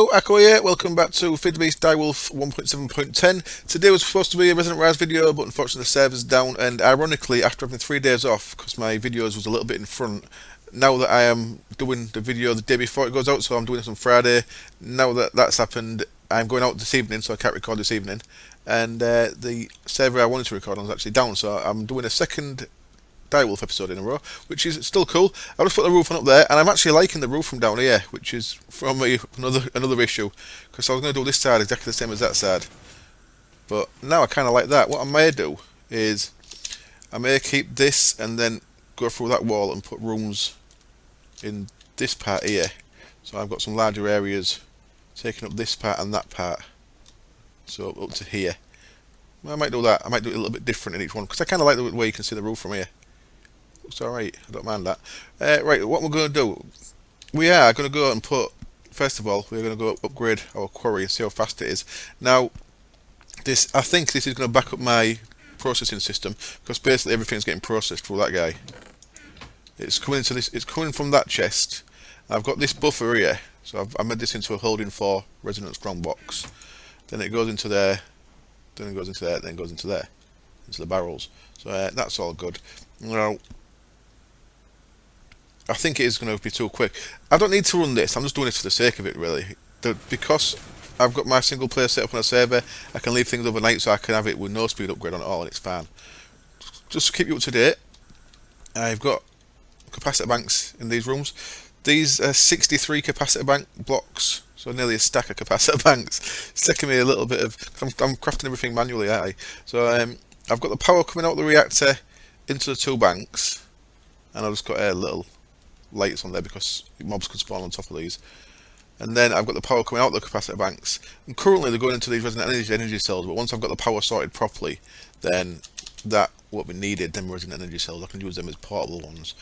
Hello, Akko here. Welcome back to FTB's DW20 1.7.10. Today was supposed to be a Resident Rise video, but unfortunately the server's down, and ironically, after having 3 days off, because my videos was a little bit in front, now that I am doing the video the day before it goes out, so I'm doing this on Friday, now that that's happened, I'm going out this evening, so I can't record this evening, and the server I wanted to record on is actually down, so I'm doing a second Direwolf episode in a row, which is still cool. I'll just put the roof on up there, and I'm actually liking the roof from down here, which is from another issue, because I was going to do this side exactly the same as that side, but now I kind of like that. What I may do is I may keep this and then go through that wall and put rooms in this part here, so I've got some larger areas taking up this part and that part, so up to here. I might do that. I might do it a little bit different in each one, because I kind of like the way you can see the roof from here. Looks alright, I don't mind that. Right, what we're going to do, we are going to go and put, first of all, we're going to go upgrade our quarry and see how fast it is. Now, I think this is going to back up my processing system, because basically everything's getting processed through that guy. It's coming into this, it's coming from that chest. I've got this buffer here, so I made this into a holding for resonant strong box. Then it goes into there, then it goes into there, then it goes into there, into the barrels. So that's all good. Now, I think it is going to be too quick. I don't need to run this, I'm just doing this for the sake of it, really. Because I've got my single player set up on a server, I can leave things overnight so I can have it with no speed upgrade on it all, and it's fine. Just to keep you up to date, I've got capacitor banks in these rooms. These are 63 capacitor bank blocks, so nearly a stack of capacitor banks. It's taking me a little bit of... I'm crafting everything manually, aren't I? So I've got the power coming out of the reactor into the 2 banks, and I've just got little lights on there because mobs can spawn on top of these. And then I've got the power coming out of the capacitor banks, and currently they're going into these resonant energy cells, but once I've got the power sorted properly, then that won't be needed. Them resonant energy cells, I can use them as portable ones.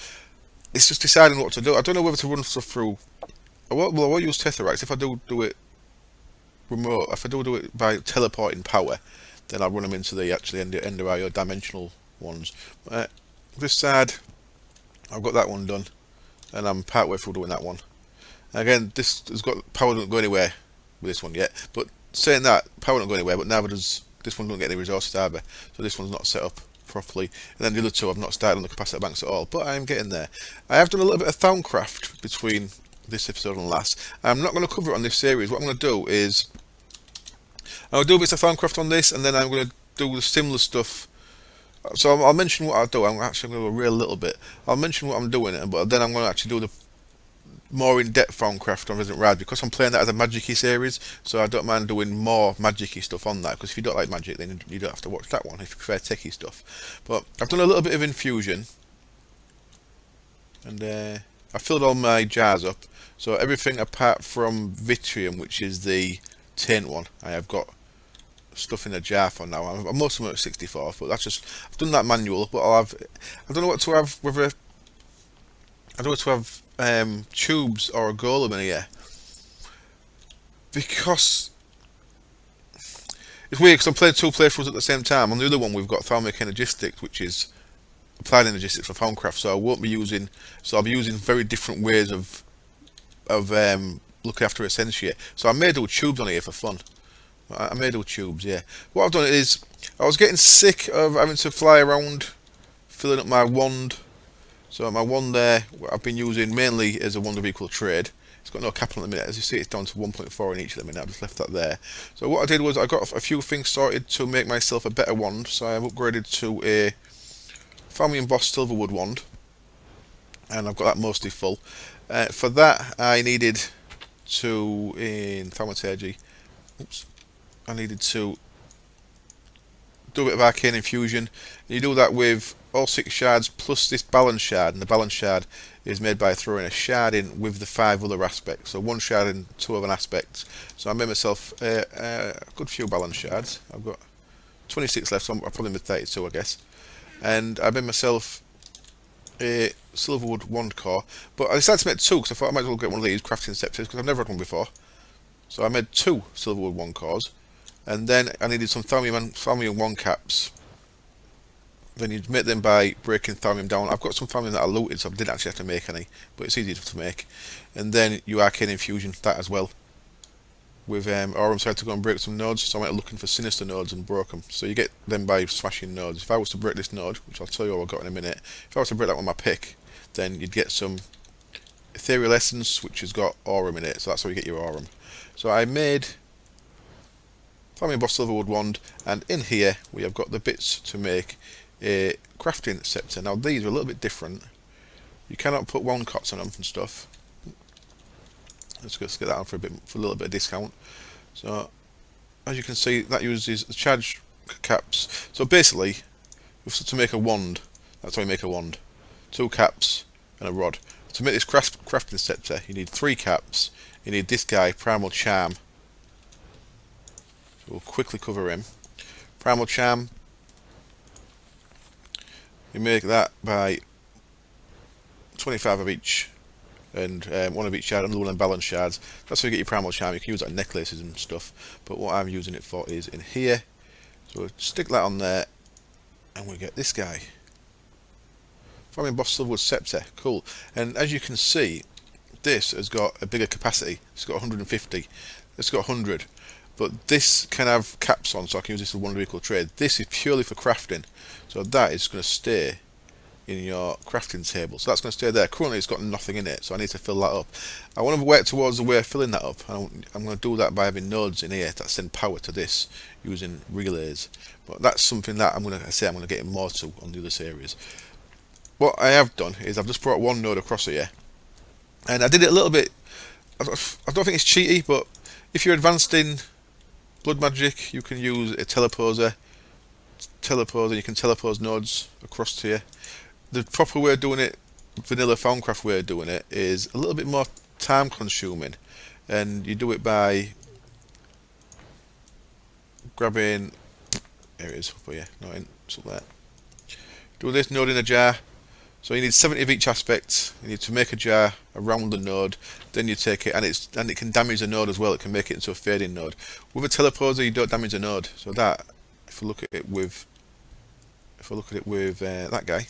It's just deciding what to do. I don't know whether to run stuff through. I won't use Tetherites. If I do it remote, if I do it by teleporting power, then I'll run them into the actually Ender IO dimensional ones. This side, I've got that one done, and I'm part way through doing that one. Again, this has got power, doesn't go anywhere with this one yet, but saying that, power doesn't go anywhere, but neither does this one. Don't get any resources either, so this one's not set up properly. And then the other 2 I've not started on the capacitor banks at all, but I am getting there. I have done a little bit of Thaumcraft between this episode and last. I'm not going to cover it on this series. What I'm going to do is I'll do bits of Thaumcraft on this, and then I'm going to do the similar stuff. So I'll mention what I do. I'm actually going to go real little bit. I'll mention what I'm doing, but then I'm going to actually do the more in-depth Thaumcraft on Resident Rise, because I'm playing that as a Magic-y series, so I don't mind doing more Magic-y stuff on that, because if you don't like Magic, then you don't have to watch that one if you prefer techie stuff. But I've done a little bit of infusion, and I filled all my jars up, so everything apart from Vitrium, which is the taint one, I have got stuff in a jar for now. I'm most of them at 64, but that's just, I've done that manual, but I don't know what to have, whether I don't know what to have tubes or a golem in here, because it's weird, because I'm playing 2 playthroughs at the same time. On the other one we've got Thermic Energistics, which is applied energistics for Thaumcraft, so I won't be using, so I'll be using very different ways of looking after Essentia. So I may do tubes on here for fun. I may do tubes, yeah. What I've done is, I was getting sick of having to fly around filling up my wand. So my wand there, I've been using mainly as a wand of equal trade. It's got no cap on at the minute. As you see, it's down to 1.4 in each at the minute. I've just left that there. So what I did was I got a few things sorted to make myself a better wand. So I've upgraded to a Family Embossed Silverwood wand, and I've got that mostly full. For that, I needed to, in Thaumaturgy, I needed to do a bit of arcane infusion. And you do that with all 6 shards plus this balance shard, and the balance shard is made by throwing a shard in with the 5 other aspects. So 1 shard in 2 other aspects. So I made myself a good few balance shards. I've got 26 left, so I'll probably make 32, I guess. And I made myself a Silverwood wand core, but I decided to make 2 because I thought I might as well get one of these crafting scepters, because I've never had one before. So I made 2 Silverwood wand cores, and then I needed some Thaumium wand caps. Then you'd make them by breaking Thaumium down. I've got some Thaumium that I looted, so I didn't actually have to make any, but it's easy to make. And then you arcane infusion that as well. with Aurum, so I had to go and break some nodes. So I went looking for sinister nodes and broke them. So you get them by smashing nodes. If I was to break this node, which I'll tell you all I've got in a minute, if I was to break that with my pick, then you'd get some ethereal essence, which has got Aurum in it. So that's how you get your Aurum. So I made Flaming Boss Silverwood Wand, and in here we have got the bits to make a crafting scepter. Now these are a little bit different. You cannot put wand cots on them and stuff. Let's get that on for a little bit of discount. So as you can see, that uses the charge caps. So basically, to make a wand, that's how you make a wand. 2 caps and a rod. To make this crafting scepter, you need 3 caps. You need this guy, Primal Charm. So we'll quickly cover him. Primal Charm. You make that by 25 of each, and 1 of each shard, another 1 of balance shards. That's how you get your Primal Charm. You can use that on necklaces and stuff, but what I'm using it for is in here. So we'll stick that on there, and we get this guy. Flaming Boss Silverwood Scepter, cool. And as you can see, this has got a bigger capacity. It's got 150. It's got 100. But this can have caps on, so I can use this as 1 of equal trade. This is purely for crafting, so that is going to stay in your crafting table. So that's going to stay there. Currently it's got nothing in it, so I need to fill that up. I want to work towards the way of filling that up. I'm going to do that by having nodes in here that send power to this using relays. But that's something that I'm going to get more to on the other series. What I have done is I've just brought 1 node across here, and I did it a little bit. I don't think it's cheaty, but if you're advanced in blood magic, you can use a teleposer. You can telepose nodes across to you. The proper way of doing it, vanilla Foundcraft way of doing it, is a little bit more time consuming, and you do it by grabbing, here it is, up here, not in, it's up there. Do this node in a jar. So you need 70 of each aspect. You need to make a jar around the node, then you take it, and it can damage the node as well. It can make it into a fading node. With a teleposer, you don't damage the node. So that, if I look at it with that guy,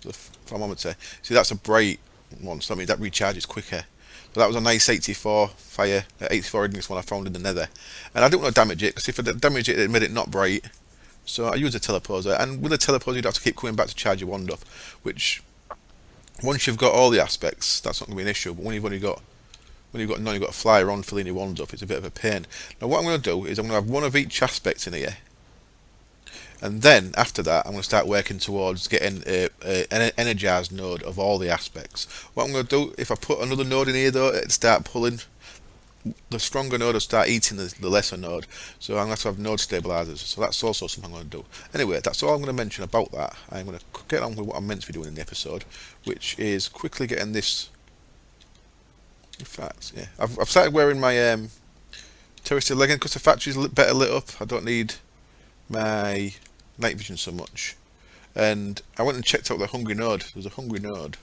the thermometer, see that's a bright one, so that means that recharges quicker. So that was a nice 84 fire, 84 ignis one I found in the nether, and I didn't want to damage it because if I damaged it, it made it not bright. So I use a teleposer, and with a teleposer you'd have to keep coming back to charge your wand up, which once you've got all the aspects, that's not going to be an issue. But when you've got none, you've got to fly around filling your wands up. It's a bit of a pain. Now what I'm going to do is I'm going to have 1 of each aspect in here, and then after that I'm going to start working towards getting an energized node of all the aspects. What I'm going to do, if I put another node in here though, it'd start pulling. The stronger node will start eating the lesser node, so I'm going to have node stabilizers. So that's also something I'm going to do. Anyway, that's all I'm going to mention about that. I'm going to get on with what I'm meant to be doing in the episode, which is quickly getting this. In fact, yeah, I've started wearing my terrestrial legging because the factory's better lit up. I don't need my night vision so much. And I went and checked out the hungry node. There's a hungry node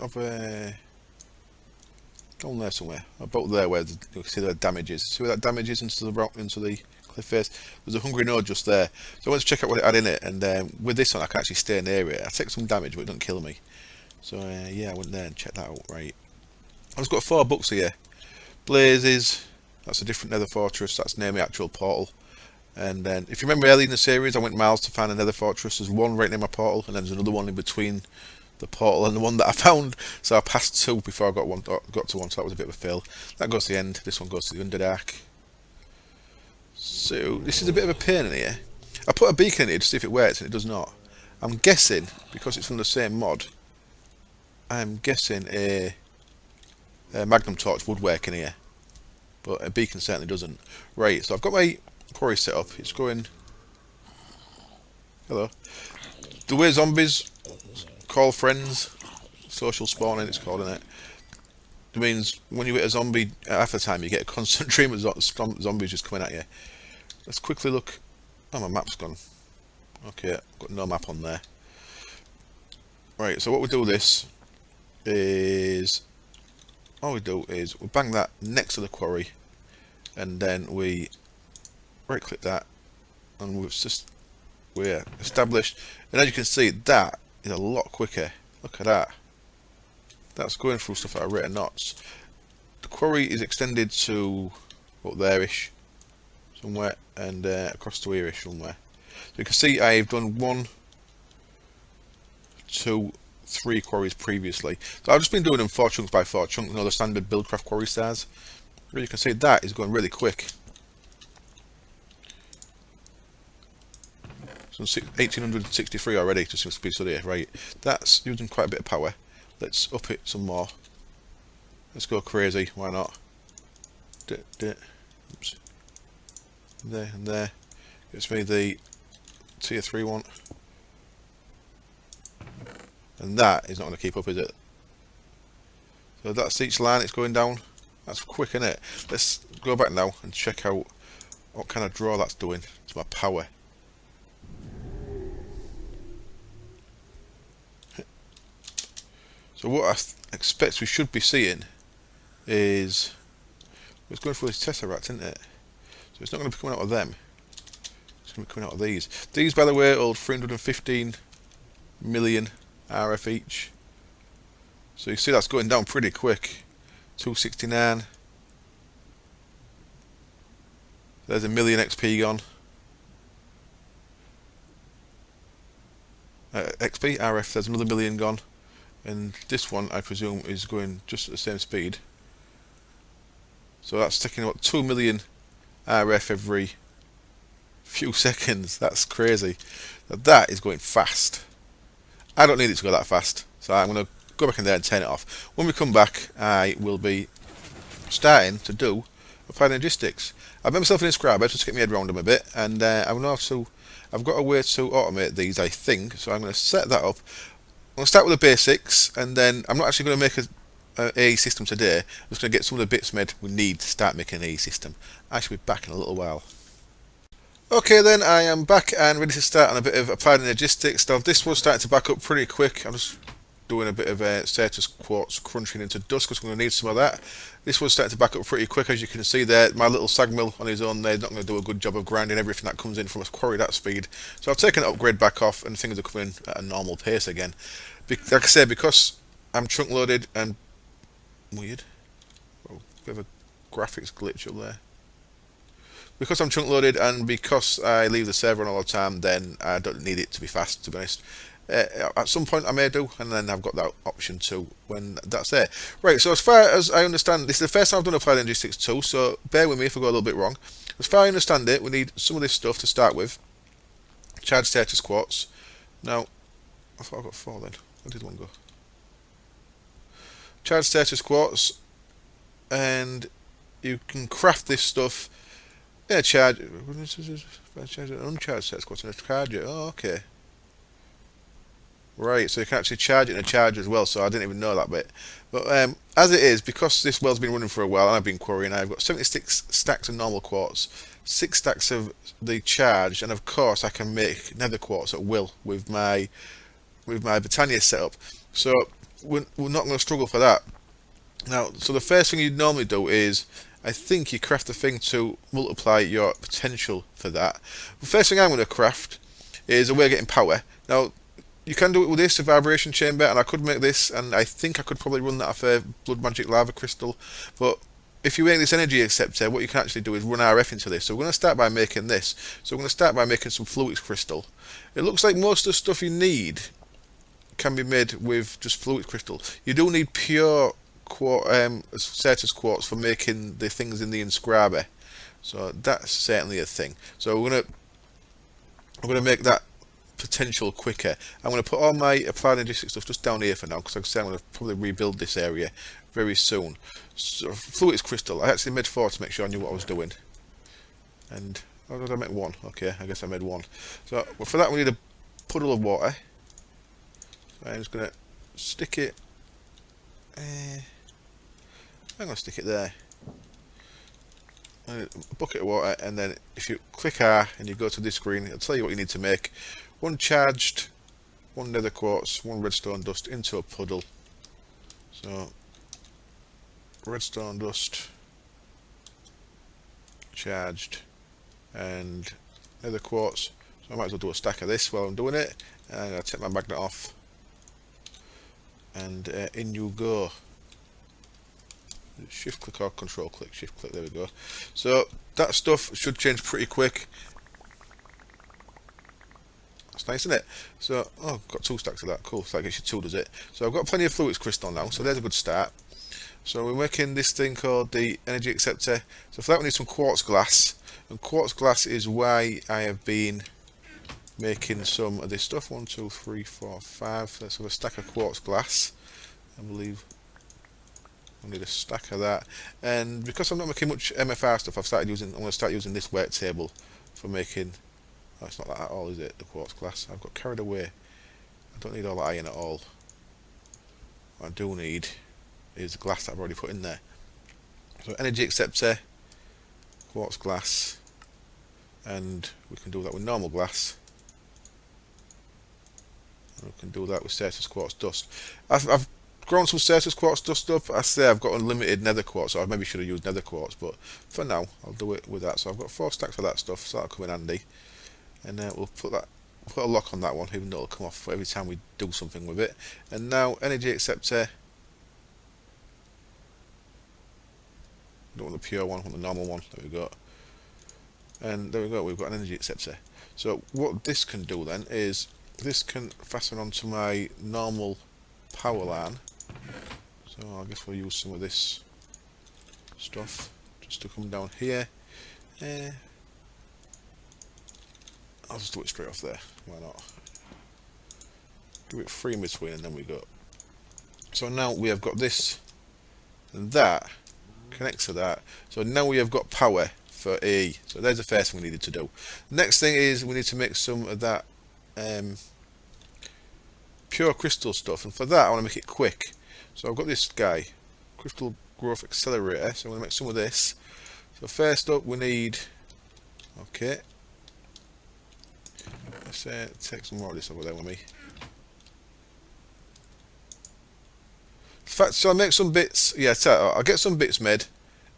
of down there somewhere, about there where you can see the damage is. See where that damage is into the rock, into the cliff face? There's a hungry node just there. So I went to check out what it had in it, and with this one I can actually stay near it. I take some damage but it doesn't kill me. So yeah, I went there and checked that out. Right, I've just got 4 books here. Blazes, that's a different nether fortress, that's near my actual portal. And then if you remember early in the series I went miles to find a nether fortress. There's one right near my portal, and then there's another one in between the portal and the one that I found, so I passed 2 before I got to one, so that was a bit of a fail. That goes to the end, this one goes to the Underdark. So this is a bit of a pain in here. I put a beacon in here to see if it works, and it does not. I'm guessing, because it's from the same mod, I'm guessing a magnum torch would work in here, but a beacon certainly doesn't. Right, so I've got my quarry set up, it's going, hello. The way zombies call friends, social spawning it's called, isn't it? It means when you hit a zombie, half the time you get a constant stream of zombies just coming at you. Let's quickly look. Oh, my map's gone. Okay, got no map on there. Right, so what we do this is, all we do is we bang that next to the quarry, and then we right click that, and we're established. And as you can see, that is a lot quicker. Look at that. That's going through stuff at a rate of knots. the quarry is extended to up there-ish somewhere, and across to here-ish somewhere. So you can see I've done 1, 2, 3 quarries previously. So I've just been doing them 4 chunks by 4 chunks, you know, the standard Buildcraft quarry stars. But you can see that is going really quick. So 1863 already, just seems to be study. Right, that's using quite a bit of power. Let's up it some more. Let's go crazy, why not? Oops. There and there. Gets me the tier 3 one. And that is not going to keep up, is it? So that's each line it's going down. That's quick, isn't it? Let's go back now and check out what kind of draw that's doing to my power. So what I expect we should be seeing is, it's going through these tesseracts, isn't it? So it's not going to be coming out of them. It's going to be coming out of these. These, by the way, hold 315 million RF each. So you see that's going down pretty quick. 269. There's a million XP gone. XP, RF, there's another million gone. And this one, I presume, is going just at the same speed. So that's taking about 2 million RF every few seconds. That's crazy. Now that is going fast. I don't need it to go that fast, so I'm going to go back in there and turn it off. When we come back, I will be starting to do applied energistics. I've made myself an inscriber just to get my head around them a bit, and I've got a way to automate these, I think, so I'm going to set that up. I'm going to start with the basics, and then I'm not actually going to make an AE system today. I'm just going to get some of the bits made we need to start making an AE system. I shall be back in a little while. Okay then, I am back and ready to start on a bit of applied energistics. Now this was starting to back up pretty quick. I'm just doing a bit of status quartz crunching into dust because I'm going to need some of that. This was starting to back up pretty quick, as you can see there. My little sag mill on his own there is not going to do a good job of grinding everything that comes in from a quarry that speed. So I've taken the upgrade back off and things are coming at a normal pace again. Like I said, because I'm trunk loaded and weird. Oh, bit of a graphics glitch up there. Because I'm chunk loaded and because I leave the server on all the time, then I don't need it to be fast, to be honest. At some point I may do, and then I've got that option too when that's there. Right, so as far as I understand, this is the first time I've done Applied Energistics2, so bear with me if I go a little bit wrong. As far as I understand it, we need some of this stuff to start with. Charged status quartz. Now, I thought I got 4 then. Where did one go? Charged status quartz, and you can craft this stuff. Yeah, charge uncharged status quartz and a charger. Oh, okay. Right, so you can actually charge it in a charger as well, so I didn't even know that bit. But as it is, because this well's been running for a while and I've been quarrying, I've got 76 stacks of normal quartz, 6 stacks of the charged, and of course I can make nether quartz at will with my Britannia setup. So we're not going to struggle for that. Now, so the first thing you'd normally do is, I think you craft a thing to multiply your potential for that. The first thing I'm going to craft is a way of getting power. Now, you can do it with this, a vibration chamber, and I could make this, and I think I could probably run that off a blood magic lava crystal. But if you make this energy acceptor, what you can actually do is run RF into this. So we're going to start by making this. So we're going to start by making some fluix crystal. It looks like most of the stuff you need can be made with just fluix crystal. You do need pure status quartz for making the things in the inscriber, so that's certainly a thing. So we're gonna make that potential quicker. I'm gonna put all my applied energistics stuff just down here for now, because like I said, I'm gonna probably rebuild this area very soon. So fluix crystal, I actually made 4 to make sure I knew what I was doing. And how did I make 1? Okay, I guess I made 1. So well, for that we need a puddle of water. So I'm just gonna stick it. I'm going to stick it there. A bucket of water, and then if you click R and you go to this screen, it'll tell you what you need to make. 1 charged, 1 nether quartz, 1 redstone dust into a puddle. So, redstone dust, charged, and nether quartz. So I might as well do a stack of this while I'm doing it. And I'm going to take my magnet off. And in you go. shift click or control click, shift click, there we go. So that stuff should change pretty quick. That's nice, isn't it? So, oh, got 2 stacks of that, cool, so that gets you 2, does it? So I've got plenty of fluix crystal now, so there's a good start. So we're making this thing called the energy acceptor. So for that we need some quartz glass, and quartz glass is why I have been making some of this stuff. 1, 2, 3, 4, 5. Let's have a stack of quartz glass. I believe I need a stack of that. And because I'm not making much MFR stuff, I'm going to start using this work table for making. Oh, it's not that at all, is it? The quartz glass. I've got carried away. I don't need all the iron at all. What I do need is the glass that I've already put in there. So energy acceptor, quartz glass, and we can do that with normal glass. And we can do that with Certus quartz dust. I've grown some Certus quartz dust up. I say I've got unlimited nether quartz, so I maybe should have used nether quartz, but for now I'll do it with that. So I've got 4 stacks of that stuff, so that'll come in handy. And we'll put a lock on that one, even though it'll come off every time we do something with it. And now energy acceptor. I don't want the pure one, I want the normal one. There we go. And there we go, we've got an energy acceptor. So what this can do then is this can fasten onto my normal power line. So I guess we'll use some of this stuff just to come down here. I'll just do it straight off there, why not? Do it 3 in between and then we go. So now we have got this and that connects to that. So now we have got power for E. So there's the first thing we needed to do. Next thing is we need to make some of that pure crystal stuff, and for that I want to make it quick. So I've got this guy, crystal growth accelerator, so I'm going to make some of this. So first up we need, okay, let's take some more of this over there with me. In fact, so I'll make some bits, yeah, I'll get some bits made,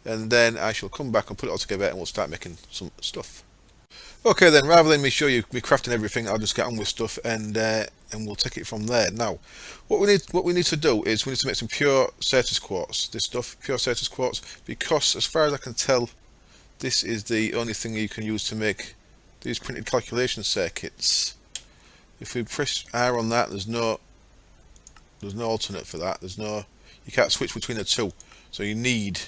and then I shall come back and put it all together and we'll start making some stuff. Okay then, rather than me show you me crafting everything, I'll just get on with stuff and we'll take it from there. Now, what we need to do is we need to make some pure Certus quartz. This stuff, pure Certus quartz, because as far as I can tell, this is the only thing you can use to make these printed calculation circuits. If we press R on that, there's no alternate for that. You can't switch between the two. So you need.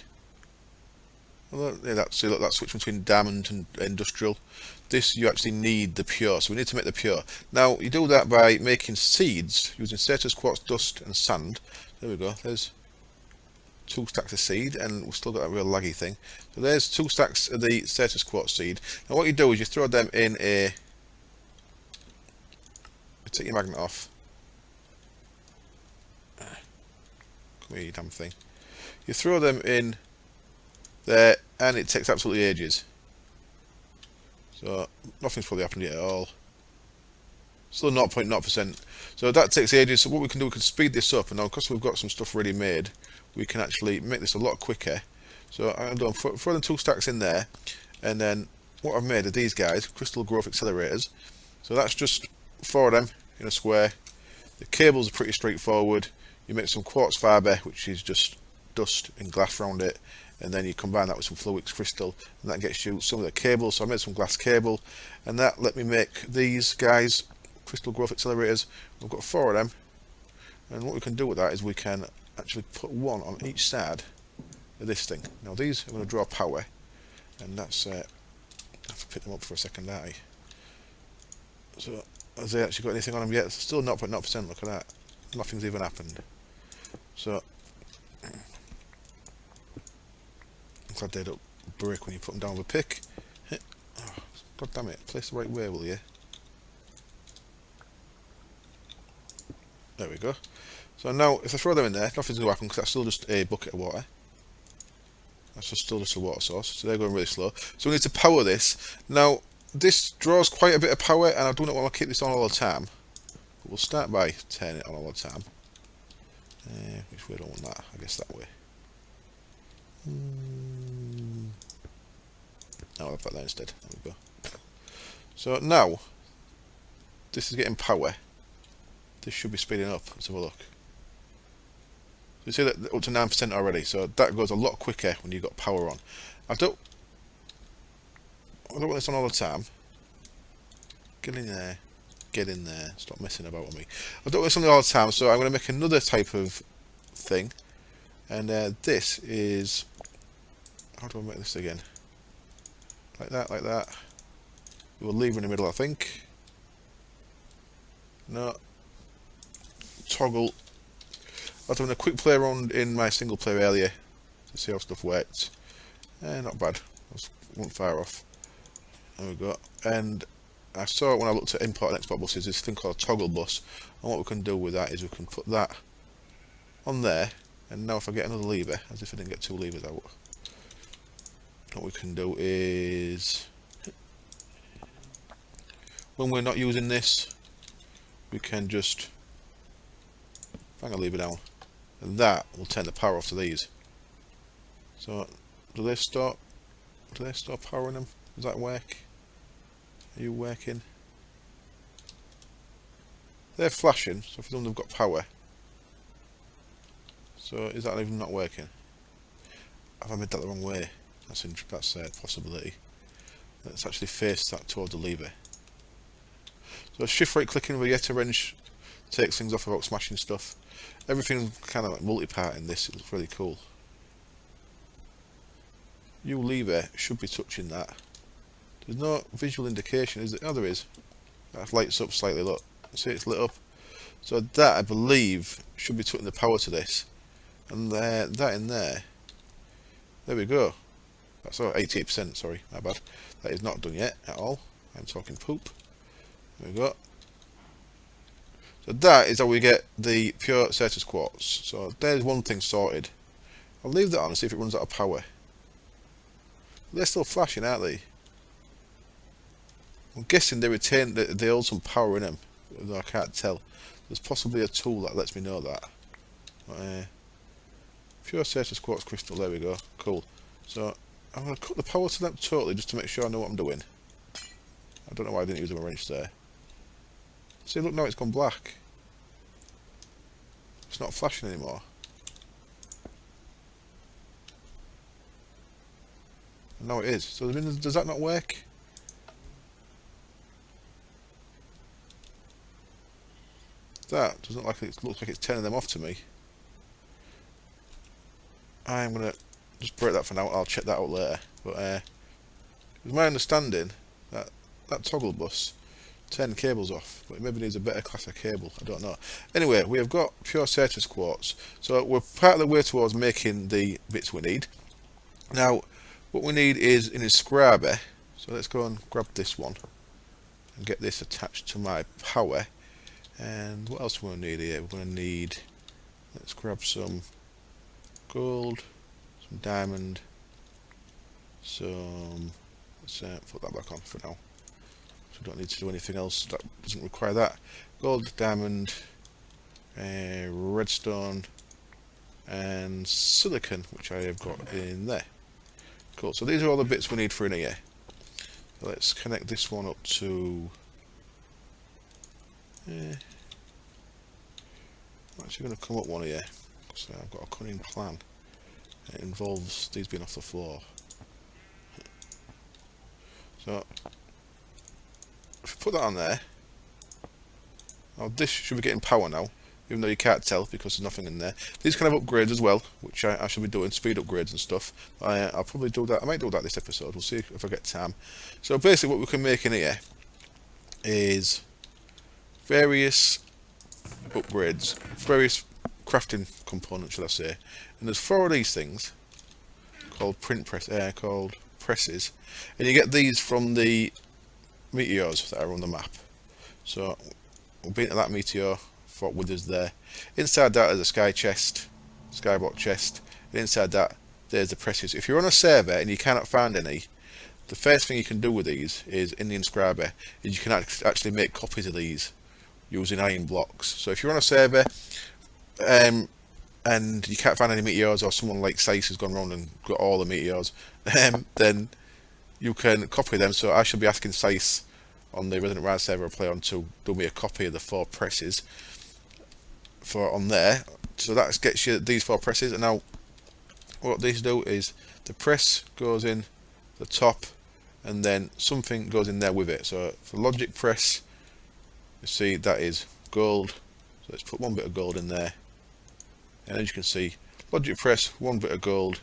Well, yeah, that switch between diamond and industrial. This you actually need the pure, so we need to make the pure. Now you do that by making seeds using Certus quartz dust and sand. There we go. There's 2 stacks of seed, and we've still got that real laggy thing. So there's 2 stacks of the Certus quartz seed. Now what you do is you throw them in a. Take your magnet off. Come here, you damn thing. You throw them in there, and it takes absolutely ages. So nothing's probably happened yet at all. Still 0.0%. So that takes ages. So what we can do, we can speed this up, and now because we've got some stuff ready made, we can actually make this a lot quicker. So I'm going to throw them 2 stacks in there, and then what I've made are these guys, crystal growth accelerators. So that's just 4 of them in a square. The cables are pretty straightforward. You make some quartz fibre, which is just dust and glass around it, and then you combine that with some fluix crystal, and that gets you some of the cable. So I made some glass cable, and that let me make these guys, crystal growth accelerators. We've got 4 of them, and what we can do with that is we can actually put 1 on each side of this thing. Now these are going to draw power, and that's I have to pick them up for a second, aren't I? So has they actually got anything on them yet? It's still 0.0%. Look at that, nothing's even happened. So I'm glad they don't break when you put them down with a pick. Oh, God damn it, place the right way, will you? There we go. So now if I throw them in there, nothing's going to happen because that's still just a bucket of water. That's still just a water source, so they're going really slow. So we need to power this. Now this draws quite a bit of power, and I do not want to keep this on all the time. But we'll start by turning it on all the time. Which way do I want that? I guess that way. No, I'll have that there instead. There we go. So now this is getting power. This should be speeding up. Let's have a look. You see that up to 9% already, so that goes a lot quicker when you've got power on. I don't want this on all the time. Get in there. Get in there. Stop messing about with me. I don't want this on all the time, so I'm going to make another type of thing. And this is... How do I make this again? Like that, like that. We'll leave in the middle, I think. No. Toggle. I was having a quick play around in my single player earlier to see how stuff works. Not bad. Wasn't far off. There we go. And I saw it when I looked at import and export buses, this thing called a toggle bus. And what we can do with that is we can put that on there. And now if I get another lever, as if I didn't get two levers out, what we can do is, when we're not using this, we can just bang a lever down, and that will turn the power off to these. So, do they stop powering them? Does that work? Are you working? They're flashing, so for them they've got power. So is that even not working? Have I made that the wrong way? That's a possibility. Let's actually face that towards the lever. So shift right clicking with yet wrench takes things off without smashing stuff. Everything's kind of like multi-part in this. It's really cool. You lever should be touching that. There's no visual indication, is there? Oh, there is. That lights up slightly. Look, see, it's lit up. So that, I believe, should be touching the power to this. And that in there. There we go. That's 88%, sorry, my bad. That is not done yet at all. I'm talking poop. There we go. So that is how we get the pure Certus quartz. So there's one thing sorted. I'll leave that on and see if it runs out of power. They're still flashing, aren't they? I'm guessing they hold some power in them, though I can't tell. There's possibly a tool that lets me know that. Pure Certus quartz crystal, there we go. Cool. So I'm going to cut the power to them totally just to make sure I know what I'm doing. I don't know why I didn't use a wrench there. See, look, now it's gone black. It's not flashing anymore. And now it is. So does that not work? That doesn't look like looks like it's turning them off to me. I'm gonna just break that for now. I'll check that out later. But it's my understanding that that toggle bus turn cables off, but it maybe needs a better class of cable. I don't know. Anyway, we have got pure Certus quartz, so we're part of the way towards making the bits we need. Now, what we need is an inscriber. So let's go and grab this one and get this attached to my power. And what else we're going to need here? We're going to need, let's grab some gold, some diamond, let's put that back on for now. So we don't need to do anything else that doesn't require that. Gold, diamond, redstone, and silicon, which I have got in there. Cool, so these are all the bits we need for in here. So let's connect this one up to... I'm actually going to come up one here, because I've got a cunning plan. It involves these being off the floor. So, if we put that on there, now this should be getting power now, even though you can't tell because there's nothing in there. These kind of upgrades as well, which I should be doing, speed upgrades and stuff. I'll probably do that. I might do that this episode. We'll see if I get time. So basically what we can make in here is various upgrades, various crafting components, should I say. And there's 4 of these things called called presses, and you get these from the meteors that are on the map. So we've been to that meteor, fought with us there. Inside that is a skyblock chest, and inside that there's the presses. If you're on a server and you cannot find any, the first thing you can do with these is in the inscriber is you can actually make copies of these using iron blocks. So if you're on a server and you can't find any meteors, or someone like Sice has gone around and got all the meteors, then you can copy them. So I should be asking Sice on the Resident Rise server I play on to do me a copy of the 4 presses for on there So that gets you these 4 presses, and now what these do is the press goes in the top and then something goes in there with it. So for logic press, you see that is gold, so let's put 1 bit of gold in there, and as you can see, logic press 1 bit of gold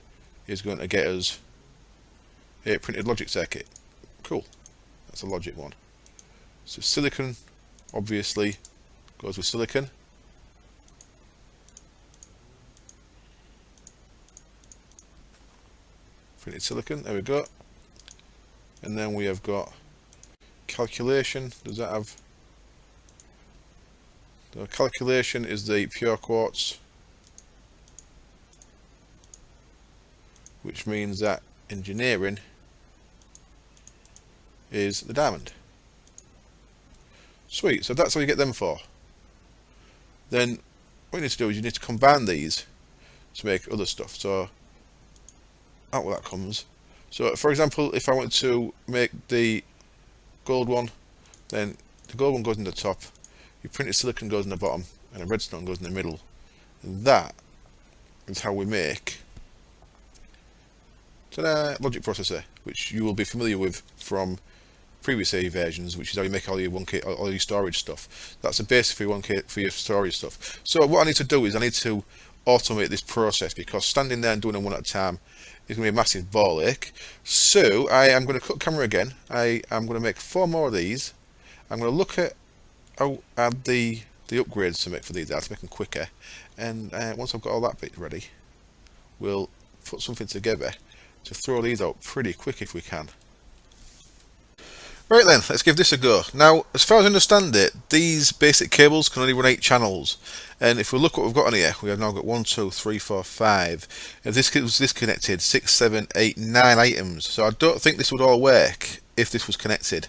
is going to get us a printed logic circuit. Cool, that's a logic one. So silicon obviously goes with silicon. Printed silicon, there we go. And then we have got calculation. Does that have? The calculation is the pure quartz, which means that engineering is the diamond. Sweet, so that's how you get them for. Then what you need to do is you need to combine these to make other stuff. So out where that comes. So for example, if I want to make the gold one, then the gold one goes in the top, your printed silicon goes in the bottom, and the redstone goes in the middle. And that is how we make ta-da, logic processor, which you will be familiar with from previous A versions, which is how you make all your 1K, all your storage stuff. That's the basis for your 1K for your storage stuff. So what I need to do is I need to automate this process, because standing there and doing them one at a time is going to be a massive ball ache. So I am going to cut camera again. I am going to make 4 more of these. I'm going to look at how add the upgrades to make for these, to make them quicker. And once I've got all that bit ready, we'll put something together to throw these out pretty quick if we can. Right then, let's give this a go. Now, as far as I understand it, these basic cables can only run 8 channels. And if we look what we've got on here, we have now got 1, 2, 3, 4, 5. If this was disconnected, 6, 7, 8, 9 items. So I don't think this would all work if this was connected,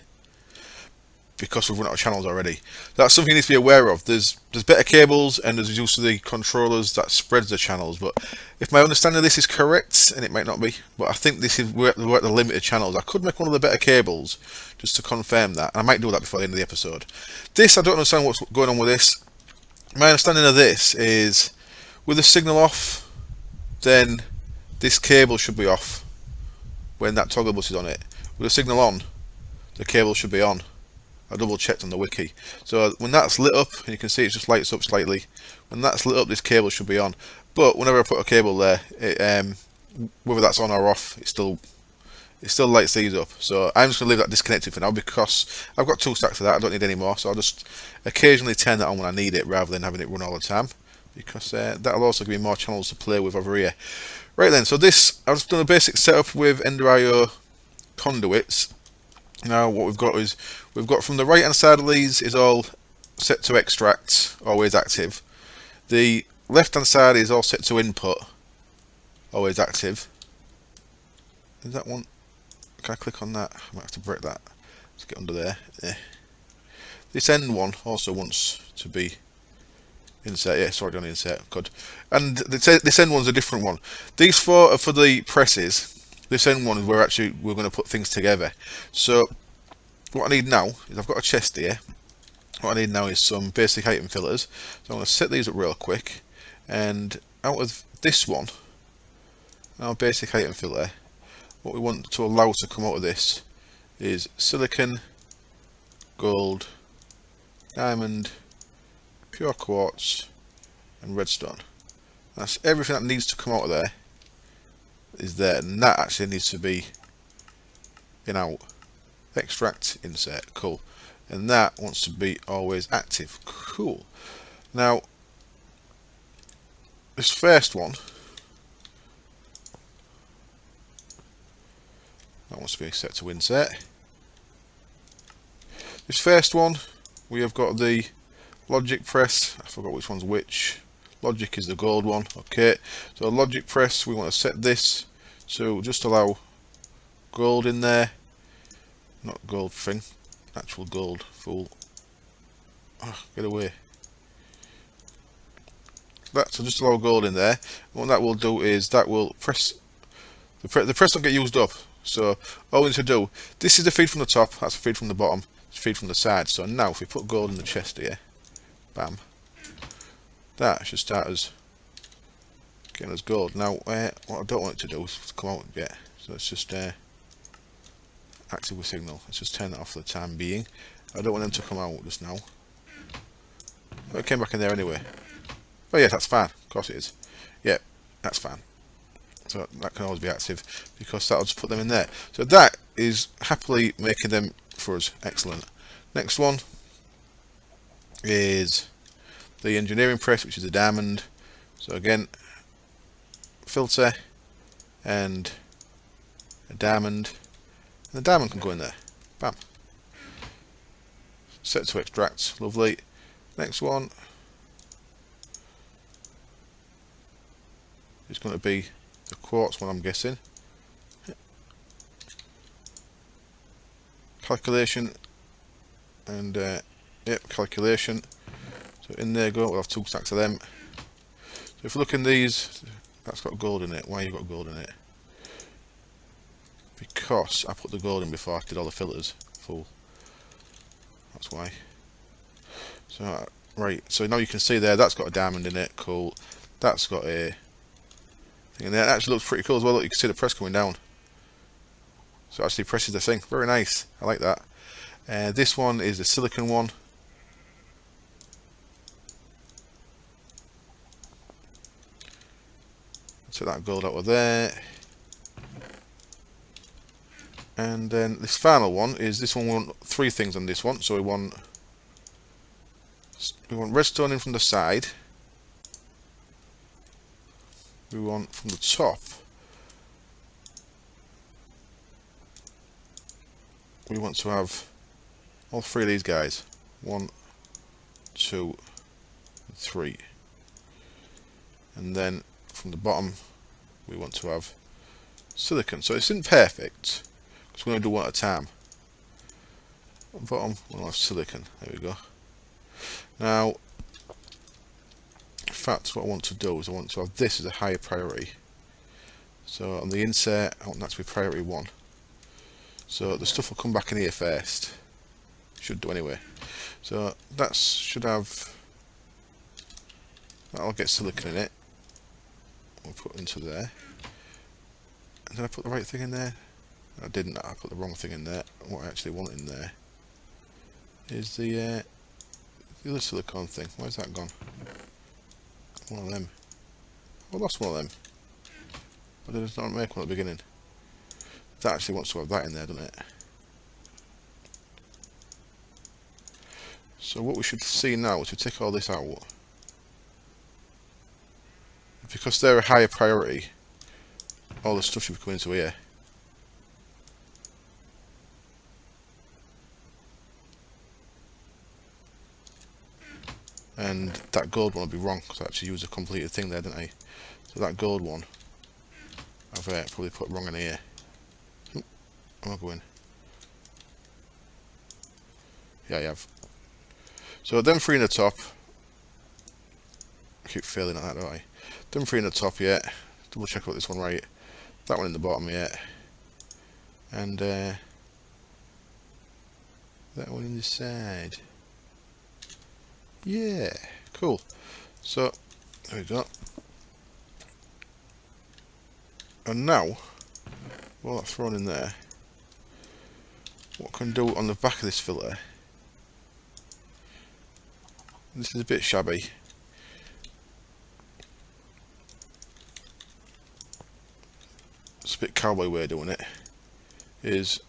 because we've run out of channels already. That's something you need to be aware of. There's better cables, and there's use of the controllers that spreads the channels. But if my understanding of this is correct, and it might not be, but I think this is we're at the limited channels. I could make one of the better cables just to confirm that, and I might do that before the end of the episode. This, I don't understand what's going on with this. My understanding of this is, with the signal off, then this cable should be off when that toggle bus is on it. With the signal on, the cable should be on. I double checked on the wiki. So when that's lit up, and you can see it just lights up slightly, when that's lit up, this cable should be on. But whenever I put a cable there, whether that's on or off, it still lights these up. So I'm just going to leave that disconnected for now, because I've got 2 stacks of that. I don't need any more, so I'll just occasionally turn that on when I need it, rather than having it run all the time, because that'll also give me more channels to play with over here. Right then, so this, I've just done a basic setup with Ender.io conduits. Now what we've got is, we've got from the right hand side of these is all set to extract, always active. The left hand side is all set to input, always active. Is that one? Can I click on that? I might have to break that. Let's get under there. This end one also wants to be insert. Yeah, it's already on insert. Good. And this end one's a different one. These 4 are for the presses. This end one is where we're going to put things together. So what I need now is, I've got a chest here. What I need now is some basic item fillers. So I'm going to set these up real quick. And out of this one, our basic item filler, what we want to allow to come out of this is silicon, gold, diamond, pure quartz, and redstone. That's everything that needs to come out of there is there, and that actually needs to be in out. Extract, insert, cool. And that wants to be always active, cool. Now this first one, that wants to be set to insert. This first one, we have got the logic press. I forgot which one's which. Logic is the gold one. Okay, so logic press, we want to set this to just allow gold in there. Not gold thing, actual gold, fool. Oh, get away. That, so just allow gold in there. And what that will do is, that will press, the press will get used up. So all we need to do, this is the feed from the top, that's the feed from the bottom, it's the feed from the side. So now if we put gold in the chest here, bam, that should start us getting us gold. Now, what I don't want it to do is come out yet. So let's just active with signal. Let's just turn that off for the time being. I don't want them to come out just now. But it came back in there anyway. Oh yeah, that's fine. Of course it is. Yeah, that's fine. So that can always be active because that'll just put them in there. So that is happily making them for us. Excellent. Next one is the engineering press, which is a diamond. So again, filter and a diamond. And the diamond can go in there. Bam. Set to extract. Lovely. Next one is going to be the quartz one, I'm guessing. Calculation and yep, calculation. So in there go. We'll have 2 stacks of them. So if you look in these, that's got gold in it. Why you got gold in it? Because I put the gold in before I did all the filters full. That's why. So right, so now you can see there that's got a diamond in it. Cool. That's got a thing in there. It actually looks pretty cool as well. Look, you can see the press coming down. So it actually presses the thing. Very nice. I like that. This one is the silicon one. Take that gold out of there. And then this final one is this one. We want 3 things on this one. So we want redstone in from the side. We want from the top. We want to have all 3 of these guys. 1, 2, 3. And then from the bottom we want to have silicon. So it's not perfect because we're going to do one at a time. On the bottom we'll have silicon. There we go. Now, in fact, what I want to do is I want to have this as a higher priority. So on the insert I want that to be priority 1. So the stuff will come back in here first. Should do anyway. So that should have. That'll get silicon in it. We'll put into there. And did I put the right thing in there? I didn't. I put the wrong thing in there. What I actually want in there is the other silicon thing. Where's that gone? One of them. I lost one of them. I did not make one at the beginning. That actually wants to have that in there, doesn't it? So what we should see now is to take all this out. Because they're a higher priority, all the stuff should be coming into here. And that gold one will be wrong because I actually used a completed thing there, didn't I? So that gold one I've probably put wrong in here. Am I going? Yeah, I have. So them 3 in the top. I keep failing at that, don't I? Them 3 in the top, yeah. Double check about this one right. That one in the bottom, yeah. And that one in the side. Yeah, cool. So there we go. And now, well, that's thrown in there. What I can do on the back of this filter? This is a bit shabby. It's a bit cowboy way of doing it. Is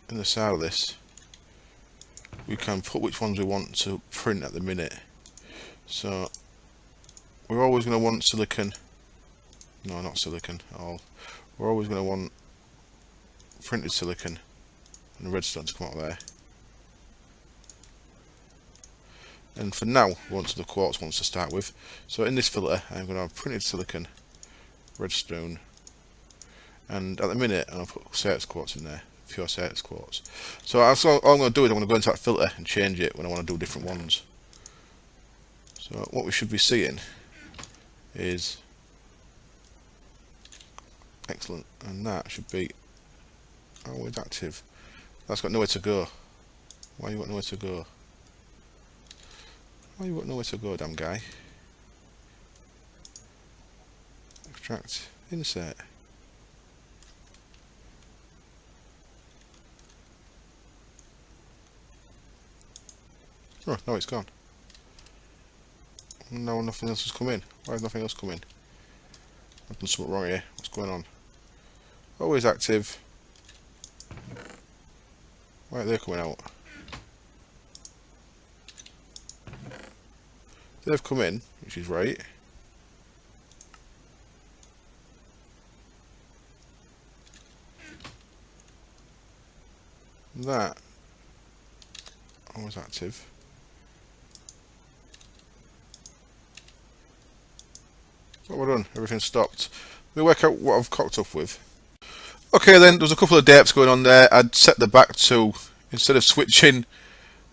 in the side of this, we can put which ones we want to print at the minute. So we're always going to want silicon. No, not silicon at all. We're always going to want printed silicon and redstone to come out there. And for now, we want the quartz ones to start with. So in this filter, I'm going to have printed silicon, redstone, and at the minute, I'll put certus quartz in there, pure certus quartz. So all I'm going to do is I'm going to go into that filter and change it when I want to do different ones. So what we should be seeing is excellent, and that should be always active. That's got nowhere to go. Why you got nowhere to go? Why you got nowhere to go, damn guy? Extract, insert. Oh, no, it's gone. No, nothing else has come in. Why has nothing else come in? I've done something wrong here. What's going on? Always active. Why are they coming out? They've come in, which is right. That always active. What we're done, everything's stopped. Let me work out what I've cocked up with. Okay then, there's a couple of depths going on there. I'd set the back to, instead of switching,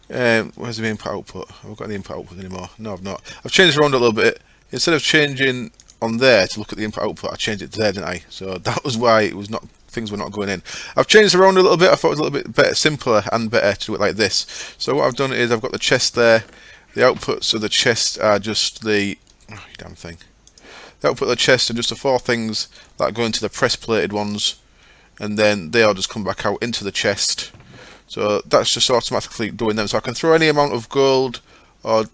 where's the input output? Have I got any input output anymore? No, I've not. I've changed it around a little bit. Instead of changing on there to look at the input output, I changed it to there, didn't I? So that was why it was not, things were not going in. I've changed it around a little bit. I thought it was a little bit better, simpler and better to do it like this. So what I've done is I've got the chest there. The outputs of the chest are just the, oh, you damn thing. The output of the chest are just the 4 things that go into the press plated ones, and then they all just come back out into the chest. So that's just automatically doing them. So I can throw any amount of gold or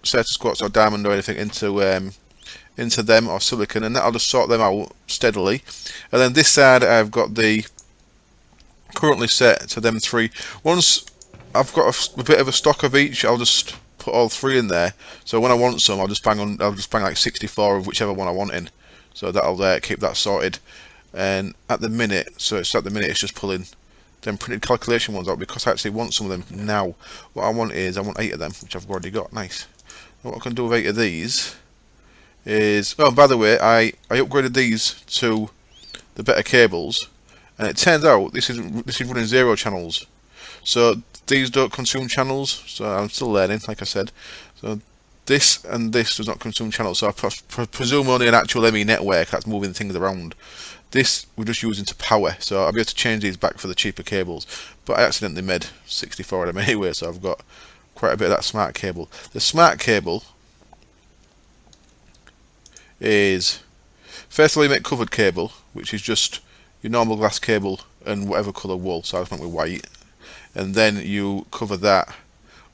status quartz or diamond or anything into them, or silicon, and that'll just sort them out steadily. And then this side I've got the currently set to them 3. Once I've got a bit of a stock of each, I'll just put all 3 in there. So when I want some, I'll just bang like 64 of whichever one I want in. So that'll keep that sorted. And at the minute, it's just pulling them printed calculation ones out because I actually want some of them now. What I want 8 of them, which I've already got. Nice. And what I can do with 8 of these is, oh, by the way, I upgraded these to the better cables, and it turns out this is running 0 channels. So these don't consume channels. So I'm still learning, like I said. So this and this does not consume channels. So I presume only an actual ME network that's moving things around. This we're just using to power, so I'll be able to change these back for the cheaper cables. But I accidentally made 64 of them anyway, so I've got quite a bit of that smart cable. The smart cable is, first of all, you make covered cable, which is just your normal glass cable and whatever colour wool. So I just went with white, and then you cover that.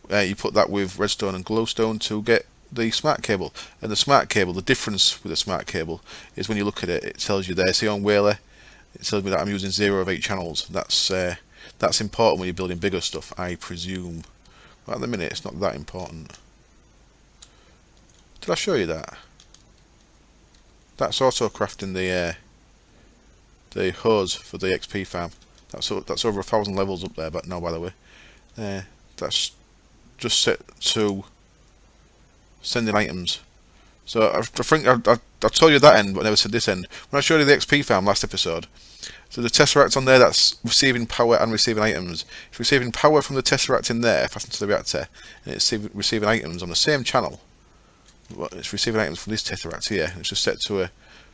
You put that with redstone and glowstone to get the smart cable. And the smart cable, the difference with the smart cable is when you look at it, it tells you there. See on Whaler, it tells me that I'm using 0 of 8 channels. That's important when you're building bigger stuff, I presume. But at the minute, it's not that important. Did I show you that? That's also crafting the hose for the XP farm. That's over 1,000 levels up there. But no, by the way, that's just set to sending items. So I think I told you that end, but I never said this end. When I showed you the XP farm last episode, so the Tesseract on there, that's receiving power and receiving items. It's receiving power from the Tesseract in there, fastened to the reactor, and it's receiving items on the same channel. But it's receiving items from this Tesseract here, and it's just set to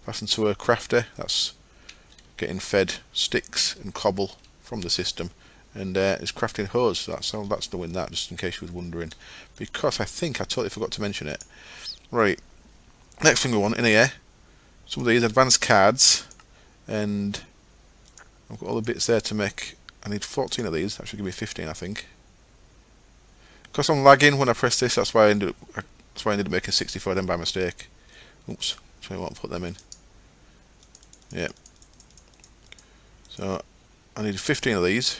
fastened to a crafter that's getting fed sticks and cobble from the system. And it's crafting hose, so that's how that's doing that, just in case you was wondering. Because I think I totally forgot to mention it. Right, next thing we want in here, some of these advanced cards, and I've got all the bits there to make. I need 14 of these, that should give me 15 I think. Because I'm lagging when I press this, that's why I ended up making 64 of them by mistake. Oops, so I won't put them in. Yeah. So I need 15 of these.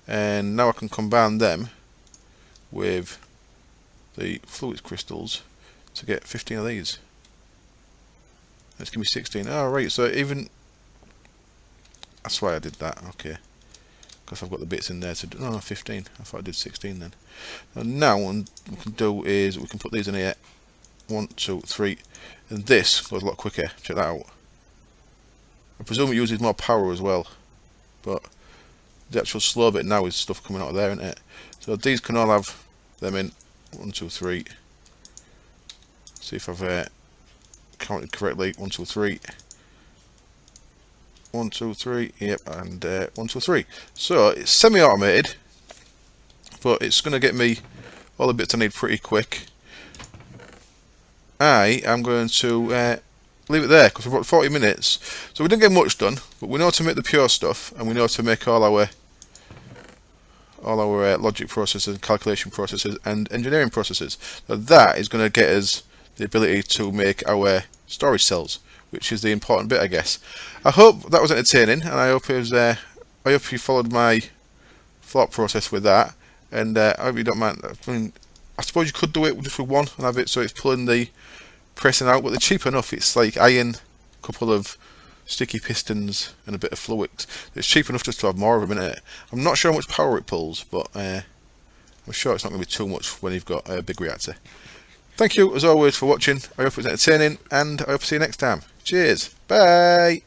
And now I can combine them with the fluid crystals to get 15 of these. Let's give me 16. Oh, right, so even that's why I did that. Okay, because I've got the bits in there to do. No, 15. I thought I did 16 then. And now what we can do is we can put these in here. 1, 2, 3, and this goes a lot quicker. Check that out. I presume it uses more power as well, but the actual slow bit now is stuff coming out of there, isn't it? So these can all have them in. 1, 2, 3. See if I've counted correctly. 1, 2, 3. 1, 2, 3. Yep, and 1, 2, 3. So it's semi-automated, but it's going to get me all the bits I need pretty quick. I am going to leave it there because we've got 40 minutes. So we didn't get much done, but we know how to make the pure stuff, and we know how to make all our logic processes, calculation processes, and engineering processes. So that is going to get us the ability to make our storage cells, which is the important bit, I guess. I hope that was entertaining, and I hope it was. I hope you followed my thought process with that, and I hope you don't mind. I mean, I suppose you could do it just with one and have it so it's pulling the pressing out, but they're cheap enough. It's like iron, a couple of sticky pistons, and a bit of fluid. It's cheap enough just to have more of them in it. I'm not sure how much power it pulls, but I'm sure it's not going to be too much when you've got a big reactor. Thank you as always for watching. I hope it was entertaining, and I hope to see you next time. Cheers. Bye.